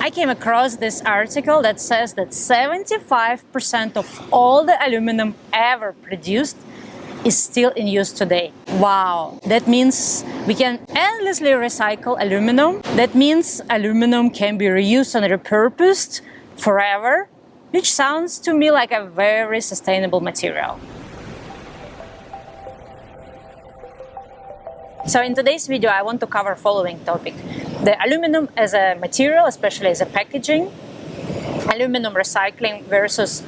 I came across this article that says that 75% of all the aluminum ever produced is still in use today. Wow, that means we can endlessly recycle aluminum. That means aluminum can be reused and repurposed forever, which sounds to me like a very sustainable material. So in today's video, I want to cover following topic: the aluminum as a material, especially as a packaging, aluminum recycling versus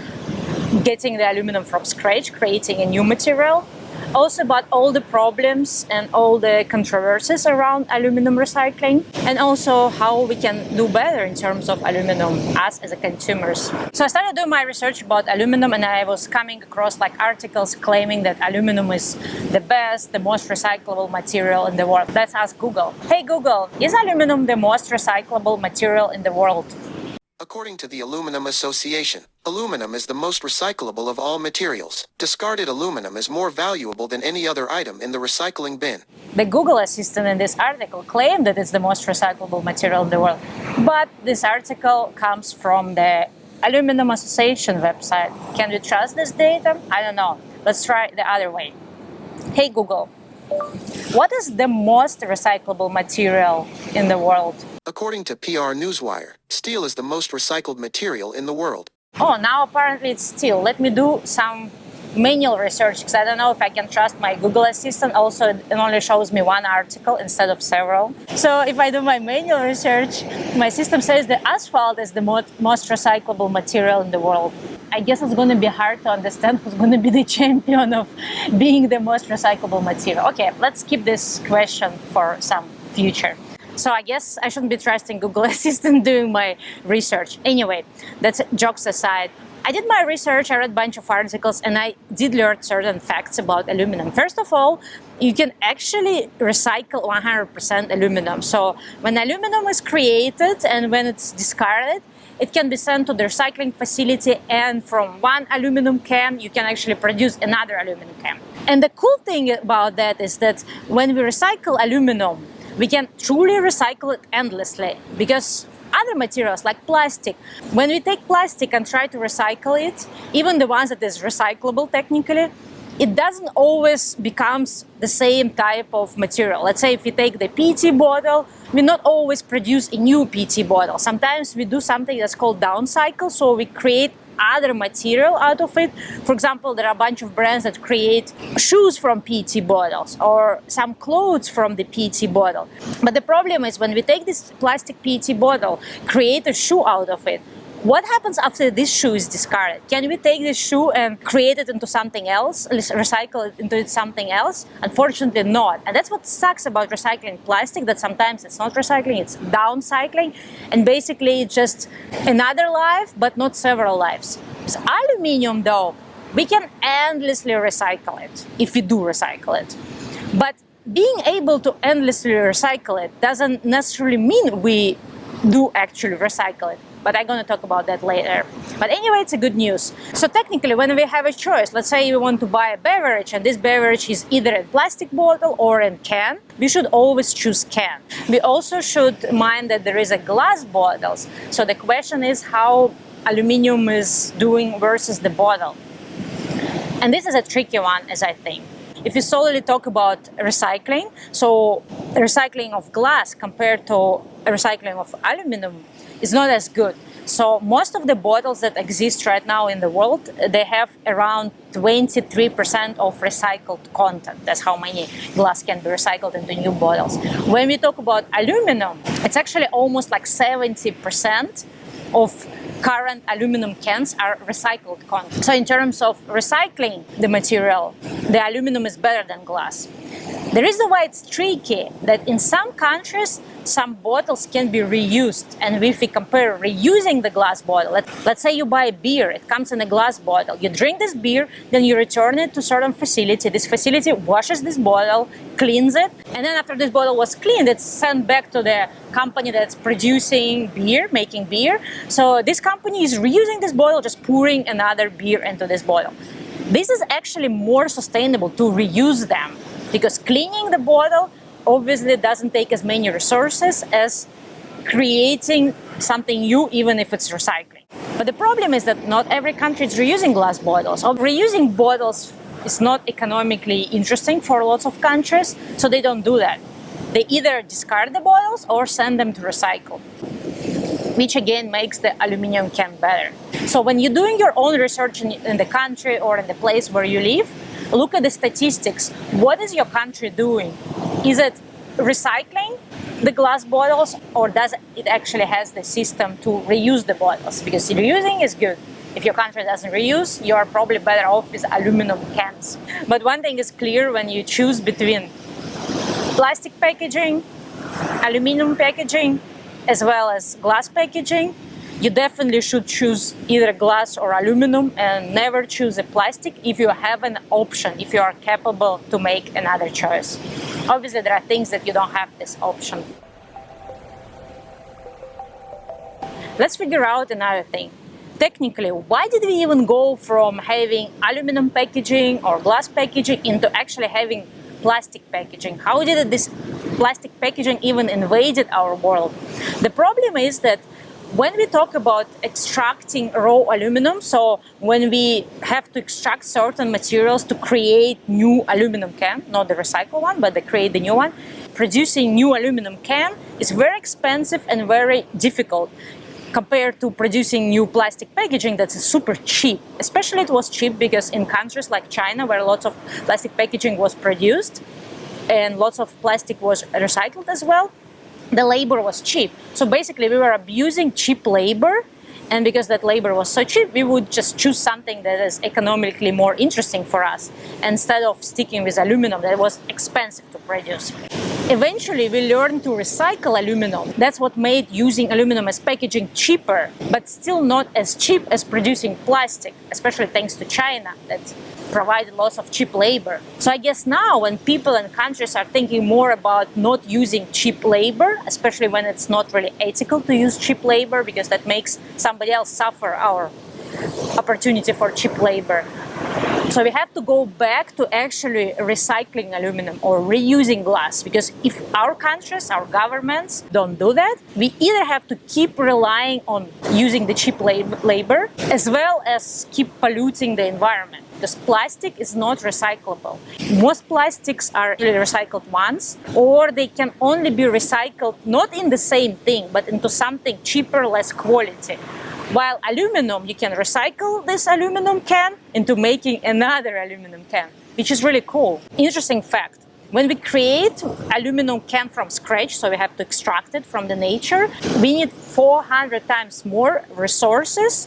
getting the aluminum from scratch, creating a new material. Also about all the problems and all the controversies around aluminum recycling, and also how we can do better in terms of aluminum us as a consumers. So I started doing my research about aluminum, and I was coming across articles claiming that aluminum is the best, the most recyclable material in the world. Let's ask Google. Hey Google, is aluminum the most recyclable material in the world? According to the Aluminum Association, aluminum is the most recyclable of all materials. Discarded aluminum is more valuable than any other item in the recycling bin. The Google Assistant in this article claimed that it's the most recyclable material in the world. But this article comes from the Aluminum Association website. Can we trust this data? I don't know. Let's try the other way. Hey Google, what is the most recyclable material in the world? According to PR Newswire, steel is the most recycled material in the world. Oh, now apparently it's steel. Let me do some manual research, because I don't know if I can trust my Google Assistant. Also, it only shows me one article instead of several. So if I do my manual research, my system says that asphalt is the most recyclable material in the world. I guess it's going to be hard to understand who's going to be the champion of being the most recyclable material. Okay, let's keep this question for some future. So I guess I shouldn't be trusting Google Assistant doing my research. Anyway, that's jokes aside. I did my research, I read a bunch of articles, and I did learn certain facts about aluminum. First of all, you can actually recycle 100% aluminum. So when aluminum is created and when it's discarded, it can be sent to the recycling facility, and from one aluminum can, you can actually produce another aluminum can. And the cool thing about that is that when we recycle aluminum, we can truly recycle it endlessly, because other materials like plastic, when we take plastic and try to recycle it, even the ones that is recyclable technically, it doesn't always becomes the same type of material. Let's say if we take the PET bottle, we not always produce a new PET bottle. Sometimes we do something that's called downcycle, so we create other material out of it. For example, there are a bunch of brands that create shoes from PET bottles or some clothes from the PET bottle. But the problem is when we take this plastic PET bottle, create a shoe out of it, what happens after this shoe is discarded? Can we take this shoe and create it into something else, recycle it into something else? Unfortunately not. And that's what sucks about recycling plastic, that sometimes it's not recycling, it's downcycling. And basically it's just another life, but not several lives. So aluminium though, we can endlessly recycle it, if we do recycle it. But being able to endlessly recycle it doesn't necessarily mean we do actually recycle it. But I'm going to talk about that later. But anyway, it's a good news. So technically, when we have a choice, let's say we want to buy a beverage, and this beverage is either in plastic bottle or in can, we should always choose can. We also should mind that there is a glass bottles. So the question is how aluminum is doing versus the bottle. And this is a tricky one, as I think. If you solely talk about recycling, so recycling of glass compared to recycling of aluminum is not as good. So most of the bottles that exist right now in the world, they have around 23% of recycled content. That's how many glass can be recycled into new bottles. When we talk about aluminum, it's actually almost like 70% of current aluminum cans are recycled content. So in terms of recycling the material, the aluminum is better than glass. The reason why it's tricky that in some countries, some bottles can be reused. And if we compare reusing the glass bottle, let's say you buy a beer, it comes in a glass bottle. You drink this beer, then you return it to a certain facility. This facility washes this bottle, cleans it, and then after this bottle was cleaned, it's sent back to the company that's producing beer, making beer. So this company is reusing this bottle, just pouring another beer into this bottle. This is actually more sustainable to reuse them, because cleaning the bottle obviously doesn't take as many resources as creating something new, even if it's recycling. But the problem is that not every country is reusing glass bottles. Or reusing bottles is not economically interesting for lots of countries, so they don't do that. They either discard the bottles or send them to recycle, which again makes the aluminum can better. So when you're doing your own research in the country or in the place where you live, look at the statistics. What is your country doing? Is it recycling the glass bottles, or does it actually has the system to reuse the bottles? Because reusing is good. If your country doesn't reuse, you are probably better off with aluminum cans. But one thing is clear: when you choose between plastic packaging, aluminum packaging, as well as glass packaging, you definitely should choose either glass or aluminum and never choose a plastic if you have an option, if you are capable to make another choice. Obviously, there are things that you don't have this option. Let's figure out another thing. Technically, why did we even go from having aluminum packaging or glass packaging into actually having plastic packaging? How did this plastic packaging even invaded our world? The problem is that when we talk about extracting raw aluminum, so when we have to extract certain materials to create new aluminum can, not the recycled one, but to create the new one, producing new aluminum can is very expensive and very difficult compared to producing new plastic packaging that's super cheap. Especially it was cheap because in countries like China, where lots of plastic packaging was produced and lots of plastic was recycled as well, the labor was cheap. So basically we were abusing cheap labor, and because that labor was so cheap, we would just choose something that is economically more interesting for us instead of sticking with aluminum that was expensive to produce. Eventually we learned to recycle aluminum. That's what made using aluminum as packaging cheaper, but still not as cheap as producing plastic, especially thanks to China that provided lots of cheap labor. So I guess now when people and countries are thinking more about not using cheap labor, especially when it's not really ethical to use cheap labor because that makes somebody else suffer our opportunity for cheap labor. So we have to go back to actually recycling aluminum or reusing glass, because if our countries, our governments don't do that, we either have to keep relying on using the cheap labor as well as keep polluting the environment, because plastic is not recyclable. Most plastics are recycled once, or they can only be recycled not in the same thing but into something cheaper, less quality. While aluminum, you can recycle this aluminum can into making another aluminum can, which is really cool. Interesting fact, when we create aluminum can from scratch, so we have to extract it from the nature, we need 400 times more resources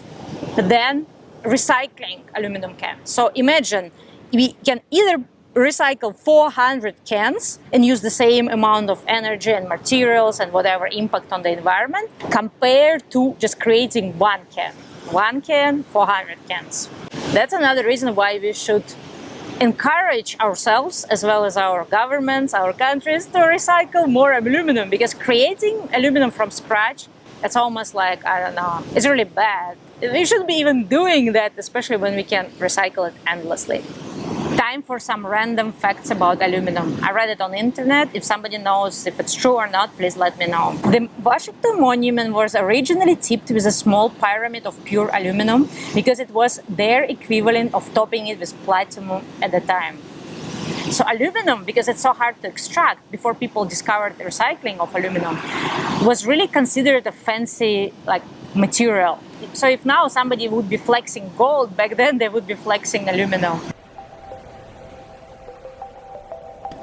than recycling aluminum can. So imagine, we can either recycle 400 cans and use the same amount of energy and materials and whatever impact on the environment compared to just creating one can. One can, 400 cans. That's another reason why we should encourage ourselves as well as our governments, our countries to recycle more aluminum, because creating aluminum from scratch, it's almost like, I don't know, it's really bad. We shouldn't be even doing that, especially when we can recycle it endlessly. Time for some random facts about aluminum. I read it on the internet. If somebody knows if it's true or not, please let me know. The Washington Monument was originally tipped with a small pyramid of pure aluminum because it was their equivalent of topping it with platinum at the time. So aluminum, because it's so hard to extract, before people discovered the recycling of aluminum, was really considered a fancy material. So if now somebody would be flexing gold, back then they would be flexing aluminum.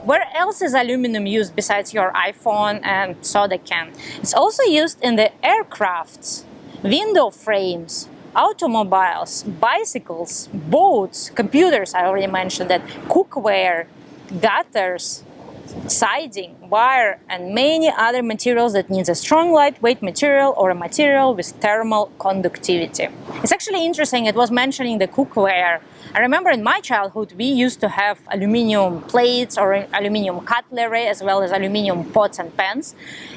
Where else is aluminum used besides your iPhone and soda can? It's also used in the aircrafts, window frames, automobiles, bicycles, boats, computers, I already mentioned that, cookware, gutters, siding, wire, and many other materials that needs a strong lightweight material or a material with thermal conductivity. It's actually interesting, it was mentioning the cookware. I remember in my childhood we used to have aluminum plates or aluminum cutlery as well as aluminum pots and pans.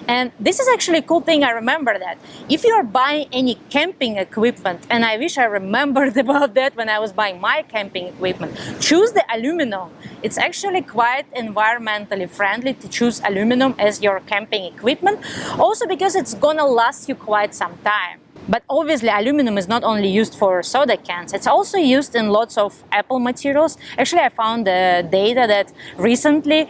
And this is actually a cool thing, I remember that. If you are buying any camping equipment, and I wish I remembered about that when I was buying my camping equipment, choose the aluminum. It's actually quite environmentally friendly to choose aluminum as your camping equipment. Also because it's gonna last you quite some time. But obviously aluminum is not only used for soda cans, it's also used in lots of Apple materials. Actually, I found the data that recently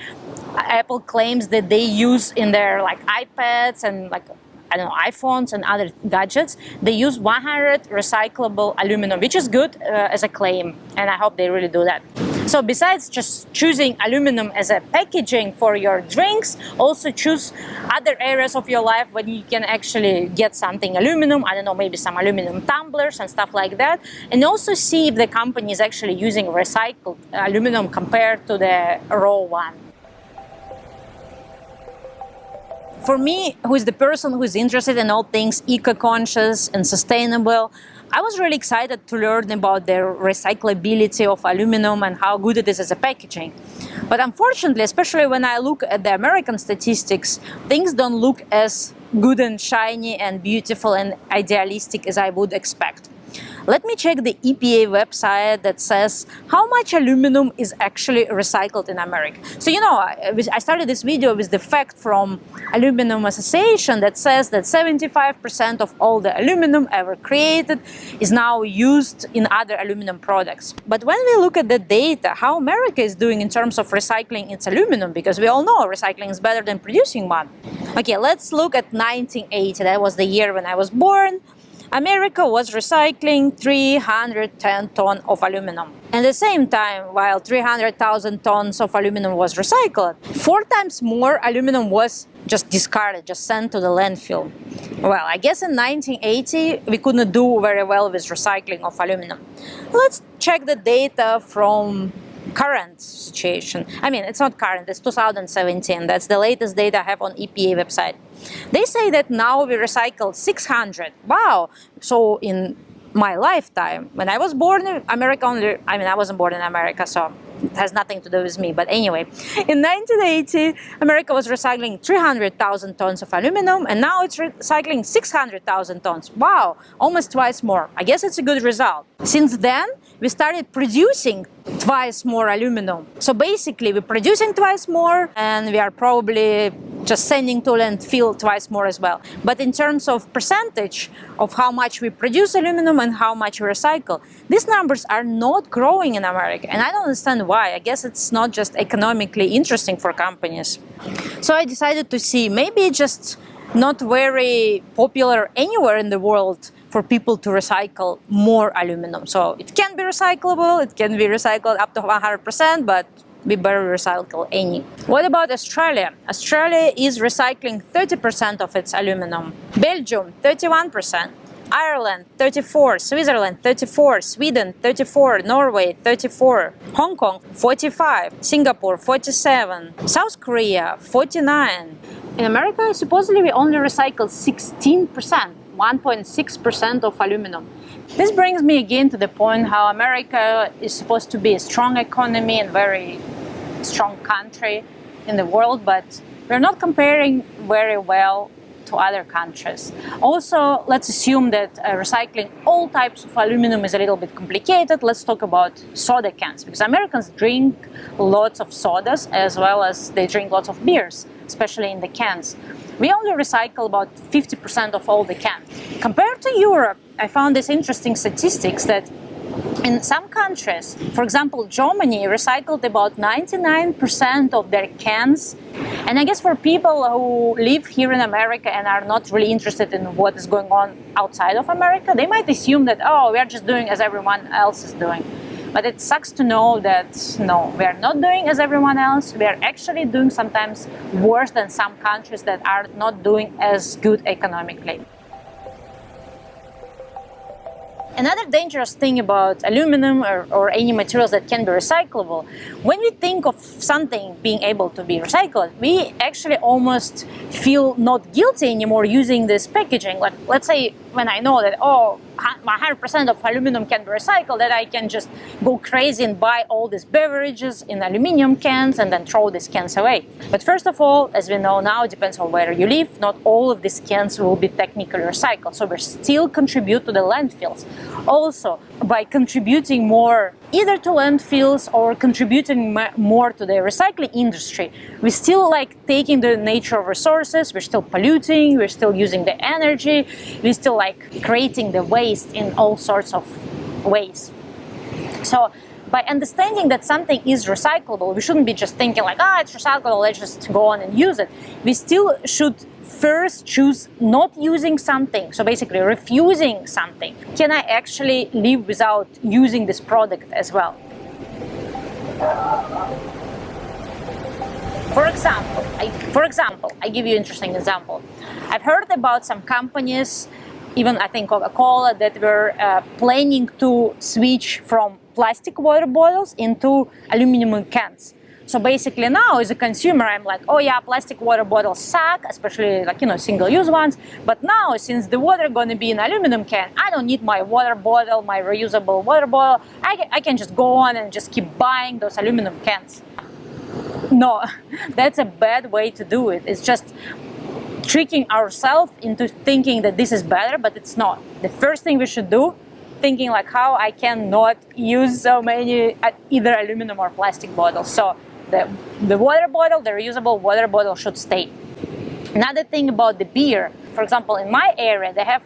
Apple claims that they use in their like iPads and like I don't know, iPhones and other gadgets, they use 100 recyclable aluminum, which is good as a claim, and I hope they really do that. So besides just choosing aluminum as a packaging for your drinks, also choose other areas of your life when you can actually get something aluminum, I don't know, maybe some aluminum tumblers and stuff like that, and also see if the company is actually using recycled aluminum compared to the raw one. For me, who is the person who is interested in all things eco-conscious and sustainable, I was really excited to learn about the recyclability of aluminum and how good it is as a packaging. But unfortunately, especially when I look at the American statistics, things don't look as good and shiny and beautiful and idealistic as I would expect. Let me check the EPA website that says how much aluminum is actually recycled in America. So, you know, I started this video with the fact from Aluminum Association that says that 75% of all the aluminum ever created is now used in other aluminum products. But when we look at the data, how America is doing in terms of recycling its aluminum, because we all know recycling is better than producing one. Okay, let's look at 1980. That was the year when I was born. America was recycling 310 tons of aluminum. At the same time, while 300,000 tons of aluminum was recycled, 4 times more aluminum was just discarded, just sent to the landfill. Well, I guess in 1980, we couldn't do very well with recycling of aluminum. Let's check the data from current situation. I mean, it's not current, it's 2017. That's the latest data I have on EPA website. They say that now we recycled 600. Wow! So in my lifetime, when I was born in America only, I mean, I wasn't born in America, so it has nothing to do with me. But anyway, in 1980, America was recycling 300,000 tons of aluminum, and now it's recycling 600,000 tons. Wow, almost twice more. I guess it's a good result. Since then, we started producing twice more aluminum. So basically, we're producing twice more, and we are probably just sending to landfill twice more as well. But in terms of percentage of how much we produce aluminum and how much we recycle, these numbers are not growing in America. And I don't understand why. I guess it's not just economically interesting for companies. So I decided to see, maybe it's just not very popular anywhere in the world for people to recycle more aluminum. So it can be recyclable, it can be recycled up to 100%, but we better recycle any. What about Australia? Australia is recycling 30% of its aluminum. Belgium, 31%. Ireland, 34%. Switzerland, 34%. Sweden, 34%. Norway, 34%. Hong Kong, 45%. Singapore, 47%. South Korea, 49%. In America, supposedly we only recycle 16%, 1.6% of aluminum. This brings me again to the point how America is supposed to be a strong economy and very strong country in the world, but we're not comparing very well to other countries. Also, let's assume that recycling all types of aluminum is a little bit complicated. Let's talk about soda cans, because Americans drink lots of sodas as well as they drink lots of beers, especially in the cans. We only recycle about 50% of all the cans. Compared to Europe, I found this interesting statistics that in some countries, for example, Germany recycled about 99% of their cans. And I guess for people who live here in America and are not really interested in what is going on outside of America, they might assume that, oh, we are just doing as everyone else is doing. But it sucks to know that, no, we are not doing as everyone else. We are actually doing sometimes worse than some countries that are not doing as good economically. Another dangerous thing about aluminum or any materials that can be recyclable, when we think of something being able to be recycled, we actually almost feel not guilty anymore using this packaging. Like, let's say when I know that, oh, 100% of aluminum can be recycled, that I can just go crazy and buy all these beverages in aluminum cans and then throw these cans away. But first of all, as we know now, it depends on where you live, not all of these cans will be technically recycled, so we still contribute to the landfills. Also, by contributing more either to landfills or contributing more to the recycling industry, we're still like taking the natural resources, we're still polluting, we're still using the energy, we're still like creating the waste in all sorts of ways. So by understanding that something is recyclable, we shouldn't be just thinking like, it's recyclable, let's just go on and use it. We still should first choose not using something, so basically refusing something. Can I actually live without using this product as well? For example, I give you an interesting example. I've heard about some companies, even I think Coca-Cola, that were planning to switch from plastic water bottles into aluminum cans. So basically now as a consumer, I'm like, oh yeah, plastic water bottles suck, especially like, single-use ones. But now since the water going to be in aluminum can, I don't need my water bottle, my reusable water bottle. I can just go on and just keep buying those aluminum cans. No, that's a bad way to do it. It's just tricking ourselves into thinking that this is better, but it's not. The first thing we should do, thinking like how I can not use so many either aluminum or plastic bottles. So the water bottle, the reusable water bottle should stay. Another thing about the beer, for example, in my area, they have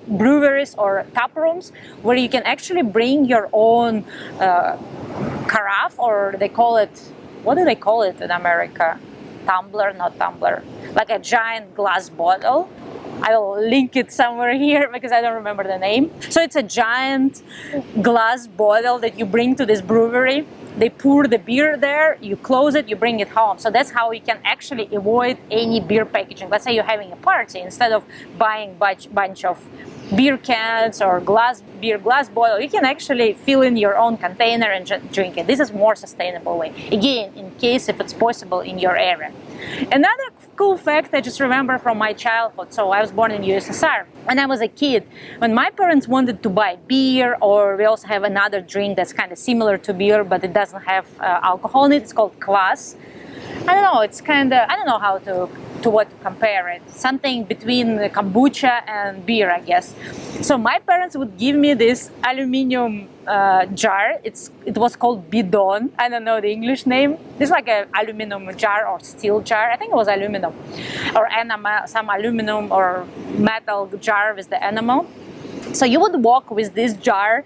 breweries or tap rooms where you can actually bring your own carafe, or they call it, what do they call it in America? Tumbler, not tumbler, like a giant glass bottle. I'll link it somewhere here because I don't remember the name. So it's a giant glass bottle that you bring to this brewery. They pour the beer there, you close it, you bring it home. So that's how we can actually avoid any beer packaging. Let's say you're having a party, instead of buying bunch of beer cans or beer glass bottle, you can actually fill in your own container and just drink it. This is more sustainable way. Again, in case if it's possible in your area. Another cool fact I just remember from my childhood. So I was born in USSR. When I was a kid, when my parents wanted to buy beer, or we also have another drink that's kind of similar to beer, but it doesn't have alcohol in it, it's called kvass. I don't know, it's kind of, I don't know how to what to compare it. Something between kombucha and beer, I guess. So my parents would give me this aluminum jar. It was called bidon. I don't know the English name. It's like an aluminum jar or steel jar. I think it was aluminum, or enamel, some aluminum or metal jar with the enamel. So you would walk with this jar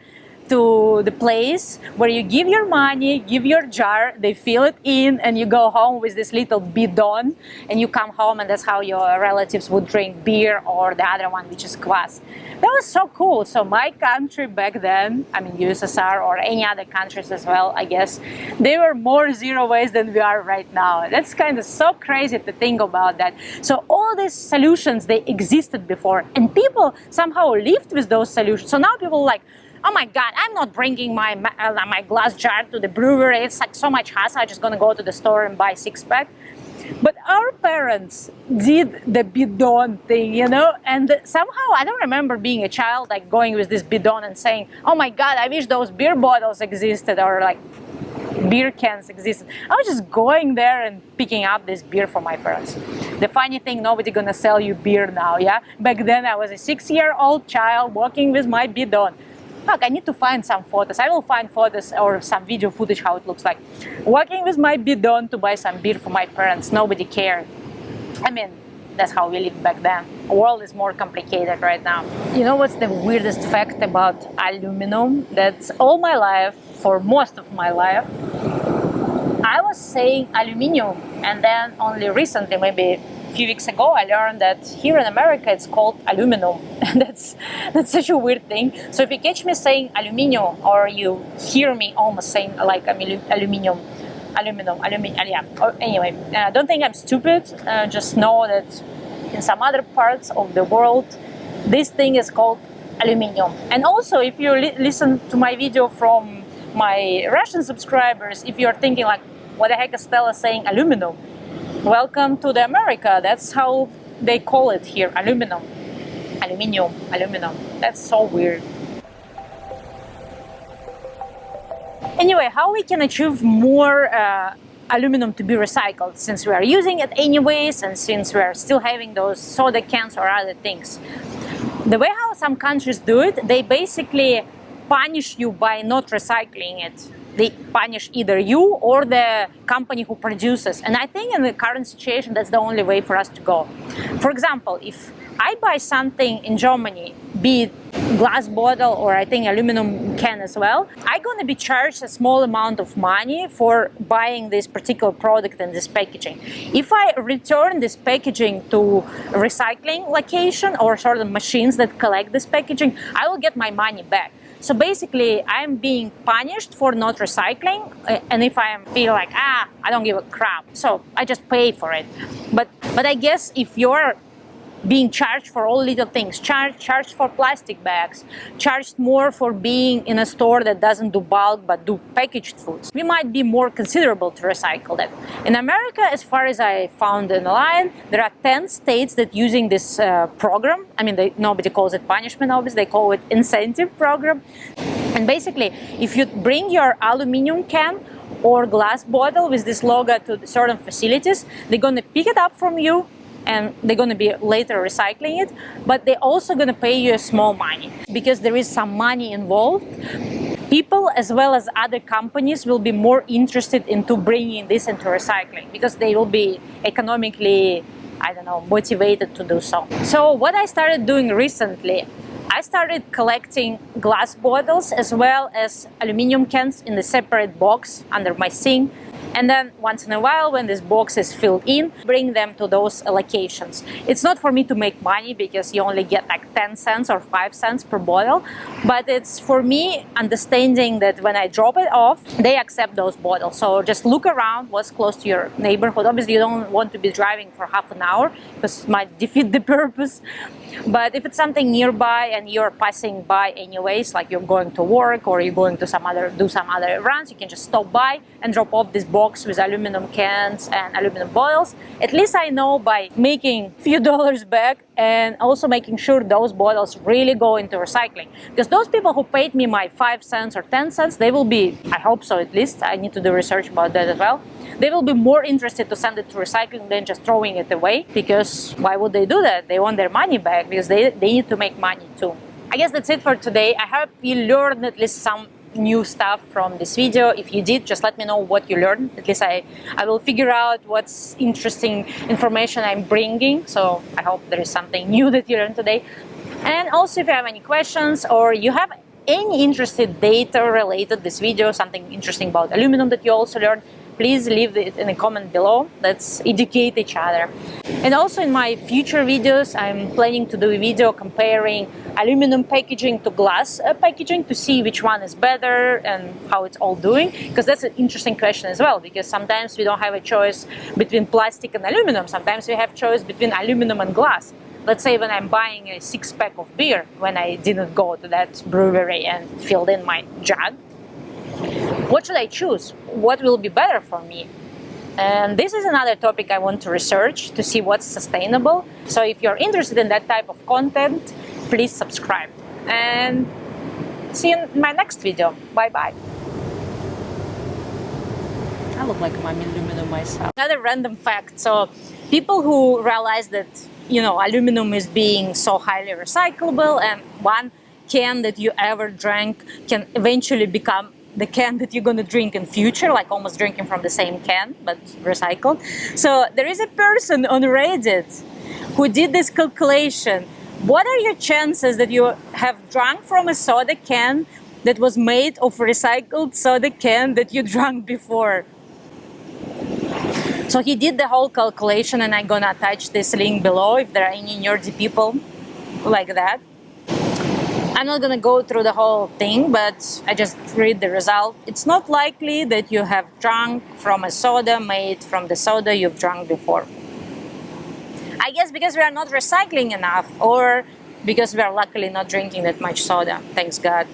to the place where you give your money, give your jar, they fill it in, and you go home with this little bidon, and you come home, and that's how your relatives would drink beer, or the other one, which is kvass. That was so cool. So my country back then, I mean USSR or any other countries as well, I guess, they were more zero waste than we are right now. That's kind of so crazy to think about that. So all these solutions, they existed before, and people somehow lived with those solutions. So now people are like, oh my God, I'm not bringing my glass jar to the brewery. It's like so much hassle. I'm just going to go to the store and buy 6-pack. But our parents did the bidon thing, and somehow I don't remember being a child like going with this bidon and saying, oh my God, I wish those beer bottles existed, or like beer cans existed. I was just going there and picking up this beer for my parents. The funny thing, nobody gonna sell you beer now, yeah? Back then I was a 6-year-old child walking with my bidon. Fuck, I need to find some photos. I will find photos or some video footage how it looks like. Walking with my bidon to buy some beer for my parents. Nobody cared. I mean, that's how we lived back then. The world is more complicated right now. You know what's the weirdest fact about aluminum? That's all my life, for most of my life, I was saying aluminium, and then only recently, maybe a few weeks ago, I learned that here in America it's called aluminum. And that's such a weird thing. So if you catch me saying aluminium, or you hear me almost saying like aluminium, yeah. Or anyway, don't think I'm stupid. Just know that in some other parts of the world, this thing is called aluminium. And also, if you listen to my video from my Russian subscribers, if you're thinking like, what the heck is Stella saying aluminum? Welcome to the America. That's how they call it here, aluminum. Aluminum. That's so weird. Anyway, how we can achieve more aluminum to be recycled, since we are using it anyways, and since we are still having those soda cans or other things. The way how some countries do it, they basically punish you by not recycling it. They punish either you or the company who produces. And I think in the current situation, that's the only way for us to go. For example, if I buy something in Germany, be it glass bottle or I think aluminum can as well, I'm going to be charged a small amount of money for buying this particular product and this packaging. If I return this packaging to recycling location or sort of machines that collect this packaging, I will get my money back. So basically, I'm being punished for not recycling, and if I feel like, I don't give a crap, so I just pay for it. But I guess if you're being charged for all little things, charged for plastic bags, charged more for being in a store that doesn't do bulk but do packaged foods, we might be more considerable to recycle that. In America, as far as I found online, there are 10 states that using this program. I mean, nobody calls it punishment, obviously, they call it incentive program. And basically, if you bring your aluminum can or glass bottle with this logo to certain facilities, they're going to pick it up from you, and they're going to be later recycling it, but they're also going to pay you a small money because there is some money involved. People as well as other companies will be more interested into bringing this into recycling because they will be economically, motivated to do so. So what I started doing recently, I started collecting glass bottles as well as aluminum cans in a separate box under my sink. And then once in a while, when this box is filled in, bring them to those locations. It's not for me to make money because you only get like 10 cents or 5 cents per bottle, but it's for me understanding that when I drop it off, they accept those bottles. So just look around what's close to your neighborhood. Obviously, you don't want to be driving for half an hour because it might defeat the purpose. But if it's something nearby and you're passing by anyways, like you're going to work or you're going to do some other runs, you can just stop by and drop off this box with aluminum cans and aluminum bottles. At least I know by making a few dollars back and also making sure those bottles really go into recycling. Because those people who paid me my 5 cents or 10 cents, they will be, I hope so at least, I need to do research about that as well, they will be more interested to send it to recycling than just throwing it away, because why would they do that? They want their money back because they need to make money too. I guess that's it for today. I hope you learned at least some new stuff from this video. If you did, just let me know what you learned. At least I will figure out what's interesting information I'm bringing. So I hope there is something new that you learned today. And also if you have any questions or you have any interested data related to this video, something interesting about aluminum that you also learned, please leave it in a comment below. Let's educate each other. And also in my future videos, I'm planning to do a video comparing aluminum packaging to glass packaging to see which one is better and how it's all doing. Because that's an interesting question as well, because sometimes we don't have a choice between plastic and aluminum. Sometimes we have choice between aluminum and glass. Let's say when I'm buying a 6-pack of beer, when I didn't go to that brewery and filled in my jug, what should I choose? What will be better for me? And this is another topic I want to research to see what's sustainable. So if you're interested in that type of content, please subscribe. And see you in my next video. Bye-bye. I look like I'm aluminum myself. Another random fact. So people who realize that, aluminum is being so highly recyclable and one can that you ever drank can eventually become the can that you're going to drink in future, like almost drinking from the same can, but recycled. So there is a person on Reddit who did this calculation. What are your chances that you have drunk from a soda can that was made of recycled soda can that you drank before? So he did the whole calculation, and I'm going to attach this link below if there are any nerdy people like that. I'm not going to go through the whole thing, but I just read the result. It's not likely that you have drunk from a soda made from the soda you've drunk before. I guess because we are not recycling enough, or because we are luckily not drinking that much soda. Thanks God.